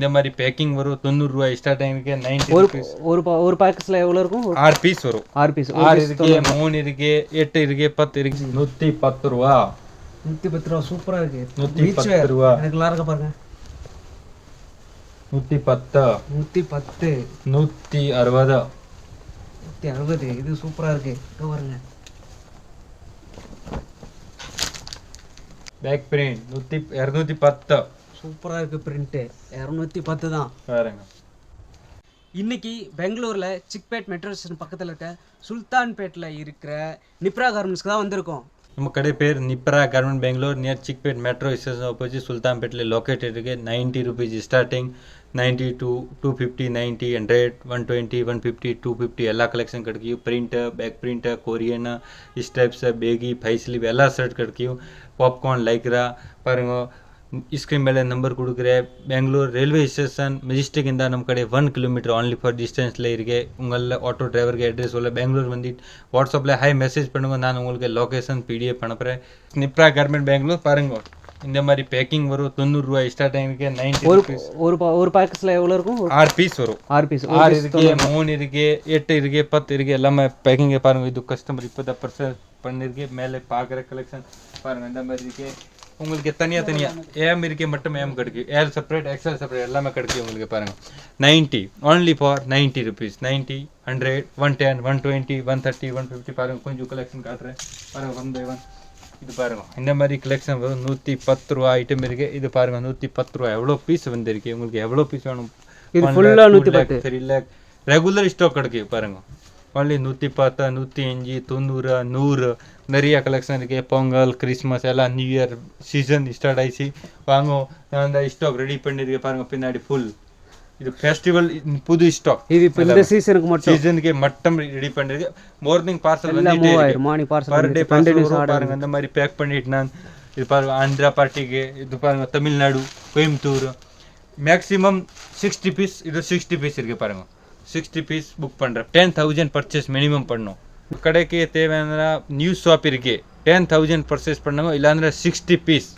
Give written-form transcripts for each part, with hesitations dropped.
இந்த மாதிரி பேக்கிங் வரும். 90 ரூபாய் ஸ்டார்டிங்க்கு 90 rupees. ஒரு பாக்கெட்ஸ்ல எவ்வளவு இருக்கும்? 6 பீஸ் வரும். 6 பீஸ். 6 இருக்கு, 3 இருக்கு, 8 இருக்கு, 10 இருக்கு. 110 ரூபா. 110 ரூபா சூப்பரா இருக்கு. 110 ரூபா. எனக்கு நல்லா இருக்கு பாருங்க. 110 110 160 160. இது சூப்பரா இருக்கு. இங்க பாருங்க. பேக் பிரிண்ட் 210 சூப்பரா இருக்கு. பிரிண்ட் 210 தான் பாருங்க. இன்னைக்கு பெங்களூர்ல சிக்பேட் மெட்ரோ ஸ்டேஷன் பக்கத்துல இருக்க சுல்தான்பேட்ல இருக்கிற நிப்ரா கார்மெண்ட்ஸ்க்கு தான் வந்திருக்கோம். நம்ம கடை பேர் Nibra garment Bangalore near Chickpet metro station opposite சுல்தான்பேட்டில் லொக்கேட்டட் இருக்கு. 90 rupees ஸ்டார்டிங். 90 to 250, 90, 100, 120, 150, 250 ಎಲ್ಲ ಕಲೆಕ್ಷನ್ ಕಡ್ಕೀವಿ. Print, back print, Korean, steps, baggy, ಫೈಸ್ಲಿವ್ ಎಲ್ಲ ಶರ್ಟ್ ಕಡ್ಕೀವಿ. பாப்கார்ன் லைக்ரா பாருங்க. ஸ்க்ரீன் மேலே நம்பர் கொடுக்குறேன். பெங்களூர் ரயில்வே ஸ்டேஷன் மெஜிஸ்டிக் நம்ம கடை 1 kilometer only ஃபார் டிஸ்டன்ஸில் இருக்கு. உங்களில் ஆட்டோ டிரைவருக்கு அட்ரஸ் சொல்ல பெங்களூர் வந்துட்டு வாட்ஸ்அப்பில் ஹை மெசேஜ் பண்ணுங்க. நான் உங்களுக்கு லொக்கேஷன் PDF அனுப்புகிறேன். நிப்ரா கார்மெண்ட் பெங்களூர் பாருங்க. இந்த மாதிரி பேக்கிங் வரும். 90 ரூபாய் ஸ்டார்டிங்க்கு 90 rupees. ஒரு பாக்கெட்ஸ்ல எவ்வளவு இருக்கும்? 6 பீஸ் வரும். 6 பீஸ். 6 இருக்கு, 3 இருக்கு, 8 இருக்கு, 10 இருக்கு. எல்லாமே பேக்கிங் பாருங்க. இது கஸ்டமர் 20% பண்ணிருக்கு. மேலே பார்க்குற கலெக்ஷன் பாருங்க. இந்த மாதிரி இருக்கு. உங்களுக்கு தனியாக ஏம் இருக்கே மட்டும் ஏம் கிடைக்கும். ஏர் செப்பரேட், எக்ஸல் செப்பரேட் எல்லாமே கிடைக்கும் உங்களுக்கு பாருங்க. 90 only ஃபார் 90 rupees. 90, 100, 110, 120, 130, 150 பாருங்க. கொஞ்சம் கலெக்ஷன் காட்டுறேன் பாருங்க. 1 by 1 இது பாருங்க. இந்த மாதிரி கலெக்ஷன் வரும். 110 ரூபா ஐட்டம் இருக்கு. இது பாருங்க 110 ரூபா. எவ்வளோ பீஸ் வந்திருக்கு. உங்களுக்கு எவ்வளோ பீஸ் வேணும்? இது ஃபுல்லா 110. 3 lakh ரெகுலர் ஸ்டாக் கிடைக்கும் பாருங்க. only 110, 105, 90, 100 நிறைய கலெக்ஷன் இருக்குது. பொங்கல், கிறிஸ்மஸ் எல்லாம் நியூ இயர் சீசன் ஸ்டார்ட் ஆயிடுச்சு. வாங்க, நான் அந்த ஸ்டாக் ரெடி பண்ணியிருக்கேன் பாருங்க. பின்னாடி ஃபுல் இது ஃபெஸ்டிவல் புது ஸ்டாக். இது இப்போ இந்த சீசனுக்கு மட்டும் ரெடி பண்ணிருக்கு. மார்னிங் பார்சல் வந்துட்டே இருக்கு. பர் டே பார்சல் பாருங்க. இந்த மாதிரி பேக் பண்ணிட்டு நான் இது பாருங்க. ஆந்திரா பார்ட்டிக்கு இது பாருங்க. Tamil Nadu, Coimbatore maximum 60 piece. இது 60 பீஸ் இருக்கு பாருங்க. 60 பீஸ் புக் பண்ணுறேன். 10,000 பர்ச்சேஸ் மினிமம் பண்ணணும். கடைக்கு தேவையான நியூ ஷாப் இருக்கு. 10,000 பர்ச்சேஸ் பண்ணுங்க. இல்லாந்திர 60 பீஸ்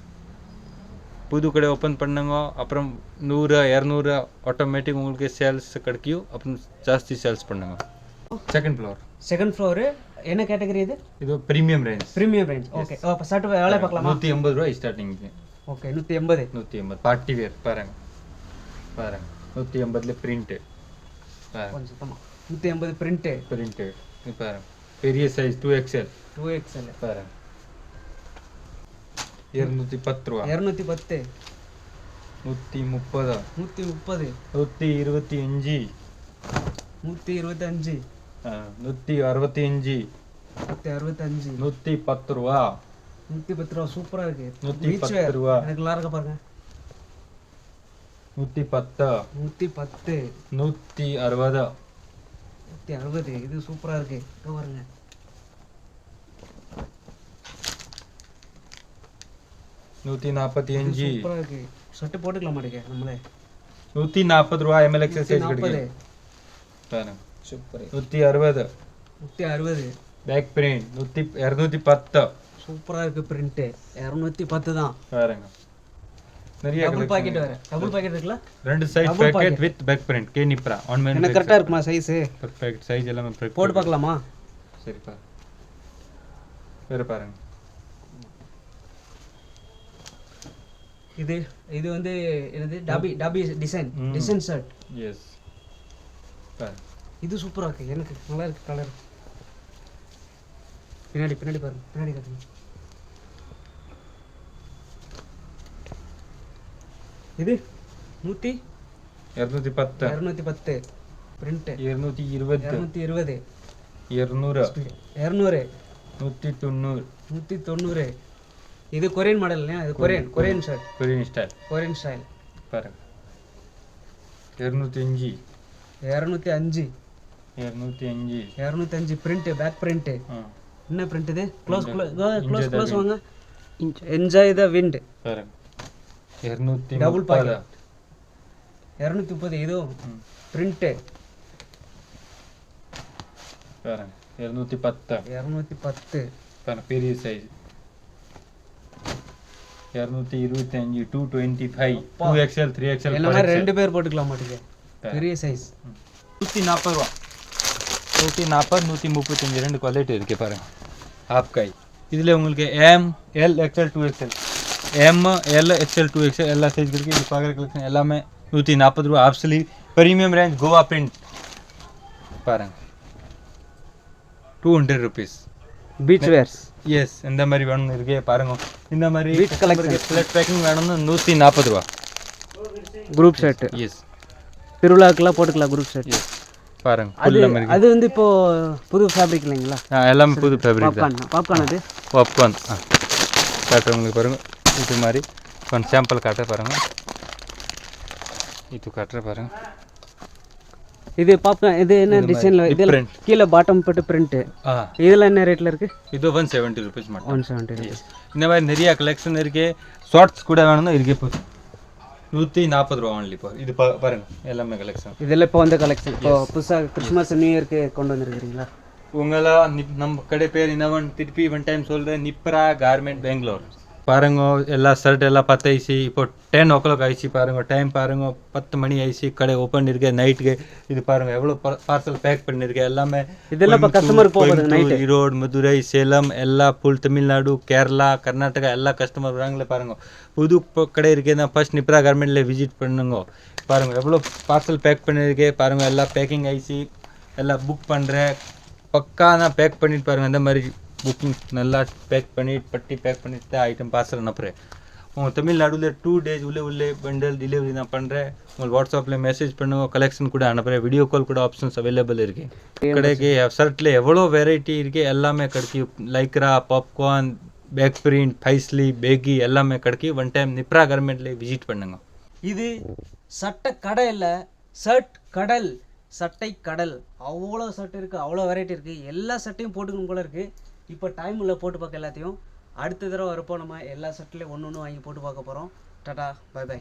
புது கடை ஓப்பன் பண்ணுங்க. அப்புறம் 100, 200 ஆட்டோமேட்டிக் உங்களுக்கு சேல்ஸ் கிடைக்கும். அப்புறம் ஜாஸ்தி சேல்ஸ் பண்ணுங்க. செகண்ட் ஃப்ளோர் என்ன கேட்டகரி இது? இது பிரீமியம் ரேஞ்ச். ஓகே. அப்ப ஷர்ட் எவ்வளவு பார்க்கலாமா? 180 ரூபாய் ஸ்டார்டிங். ஓகே. 180 பார்ட்டி வேர் பாருங்க. 180ல பிரிண்ட் பாருங்க. 180 பிரிண்ட் இது பாருங்க. பெரிய சைஸ் 2XL பாருங்க. 210 ரூபா. 210 130 125 165 165 110 ரூபா. 110 ரூபா சூப்பரா இருக்கு. 110 ரூபா. எனக்கு நல்லா இருக்கு பாருங்க. 110 160 இது சூப்பரா இருக்கு. இங்க பாருங்க. 145 சூப்பரா இருக்கு. ஷர்ட் போட்டுக்கலாம் மாட்டேங்க நம்மளே. 140 ரூபாய் ML XL சைஸ் கிடைக்கும் பாருங்க. சூப்பர். 160 back print. 210 சூப்பரா இருக்கு. பிரிண்ட் 210 தான் பாருங்க. நிறைய டபுள் பாக்கெட் இருக்குல. ரெண்டு side pocket with back print. கே நிப்ரா ஆன் மேன். என்ன கரெக்ட்டா இருக்குமா சைஸ்? பெர்ஃபெக்ட் சைஸ் எல்லாமே பெர்ஃபெக்ட். போட்டு பார்க்கலாமா? சரி பாருங்க. வேற பாருங்க. இது வந்து என்னது? டாபி டிசைன் ஷர்ட். எஸ் பாருங்க. இது சூப்பரா இருக்கு. எனக்கு நல்லா இருக்கு கலர். பின்னாடி பாருங்க. பின்னாடி காட்டுங்க. இது 210 பிரிண்ட். 220 190 இது கொரியன் மாடல் இல்லையா? இது கொரியன் ஷர்ட். கொரியன் ஸ்டைல் பாருங்க. 205 பிரிண்ட். Back print. என்ன பிரிண்ட் இது? க்ளோஸ் வாங்க. என்ஜாய் தி விண்ட் பாருங்க. 230 இது பிரிண்ட் பாருங்க. 210 பாருங்க. பெரிய சைஸ் 225 225 2XL 3XL எல்லாமே 2 பேர் போட்டுக்கலாம் மாட்டீங்க, பெரிய சைஸ். 140 ரூபா. 140 135 ரெண்டு குவாலிட்டி இருக்கு பாருங்க. ஆப்காய் இதில் உங்களுக்கு M L XL 2XL M L XL 2XL எல்லா சைஸ் இருக்குது. இது பார்க்குற கலெக்ஷன் எல்லாமே 140 ரூபா. ஆப்ஸ்லி ப்ரீமியம் ரேஞ்ச் கோவா பிரிண்ட் பாருங்க 200 rupees. Beach verse. எஸ், இந்த மாதிரி வேணும்னு இருக்கே பாருங்க. இந்த மாதிரி பீச் கலெக்ஷன் ஃப்ளட் பேக்கிங் வேணும்னு 140 ரூபா. Group shirt. எஸ், திருவிழாக்கெல்லாம் போட்டுக்கலாம் குரூப் ஷர்ட். பாருங்க. அது வந்து இப்போ புது ஃபேப்ரிக் இல்லைங்களா? எல்லாமே புது ஃபேப்ரிக் தான். பாப்கார்ன் அது பாப்கார்ன் காட்டுறவங்களுக்கு பாருங்க. இது மாதிரி கொஞ்சம் சாம்பிள் காட்ட பாருங்க. இது காட்டுற பாருங்க. இது பாப்கார்ன். இது என்ன டிசைன்ல? இதெல்லாம் கீழே பாட்டம் பட்டு பிரிண்ட். இதெல்லாம் என்ன ரேட்ல இருக்கு? இது 170 rupees மட்டும். 170 rupees. இந்த மாதிரி நிறைய கலெக்ஷன் இருக்கு. ஷார்ட்ஸ் கூட வேணும்னா இருக்கு. இப்போ 140 ரூபா ஒன்லி. இப்போ இது பாருங்க எல்லாமே கலெக்ஷன். இதெல்லாம் இப்போ வந்த கலெக்ஷன். இப்போ புதுசாக கிறிஸ்மஸ் நியூ இயர்க்கு கொண்டு வந்துருக்கீங்களா? உங்களா நம்ம கடை பேர் இன்னவன் திருப்பி ஒன் டைம் சொல்கிறேன். நிப்ரா கார்மெண்ட் பெங்களூர். பாருங்க எல்லா ஷர்ட் எல்லாம் 10 ஆயிடுச்சு. இப்போ 10 o'clock ஆயிடுச்சு. பாருங்க டைம் பாருங்க 10 மணி ஆயிடுச்சு. கடை ஓப்பன் இருக்கு நைட்டுக்கு. இது பாருங்க எவ்வளோ பார்சல் பேக் பண்ணிருக்கு எல்லாமே. இதெல்லாம் இப்போ கஸ்டமருக்கு போகுது நைட். ஈரோடு, மதுரை, சேலம் எல்லா ஃபுல் தமிழ்நாடு, கேரளா, கர்நாடகா எல்லா கஸ்டமர் வராங்களே பாருங்க. புது கடை இருக்குன்னா ஃபர்ஸ்ட் நிப்ரா கார்மெண்ட்ல விசிட் பண்ணுங்க. பாருங்க எவ்வளோ பார்சல் பேக் பண்ணிருக்கு பாருங்க. எல்லாம் பேக்கிங் ஆயிடுச்சு. எல்லாம் புக் பண்ணுறேன். பக்கானா பேக் பண்ணிட்டு பாருங்க. இந்த மாதிரி புக்கிங் நல்லா பேக் பண்ணிட்டு பட்டி பேக் பண்ணிட்டு ஐட்டம் பார்சல் அனுப்புகிறேன். உங்கள் தமிழ்நாடுல 2 days உள்ளே பண்டல் டெலிவரி நான் பண்ணுறேன். உங்களுக்கு வாட்ஸ்அப்பில் மெசேஜ் பண்ணுங்க. கலெக்ஷன் கூட அனுப்புகிறேன். வீடியோ கால் கூட ஆப்ஷன்ஸ் அவைலபிள் இருக்குது. கடைக்கு ஷர்ட்டில் எவ்வளோ வெரைட்டி இருக்குது எல்லாமே கிடைக்கும். Lycra, popcorn, back print, paisley, baggy எல்லாமே கிடைக்கும். ஒன் டைம் நிப்ரா கார்மெண்ட்ல விசிட் பண்ணுங்க. இது சட்டை கடை இல்லை, ஷர்ட் கடல். சட்டை கடல். அவ்வளோ சட்டை இருக்குது, அவ்வளோ வெரைட்டி இருக்குது. எல்லா சட்டையும் போட்டுக்கணும் போல இருக்குது. இப்போ டைம் உள்ள போட்டு பார்க்க எல்லாத்தையும். அடுத்த தடவை வரப்போ நம்ம எல்லா சட்டிலையும் ஒன்று வாங்கி போட்டு பார்க்க போகிறோம். டாடா, பை பை.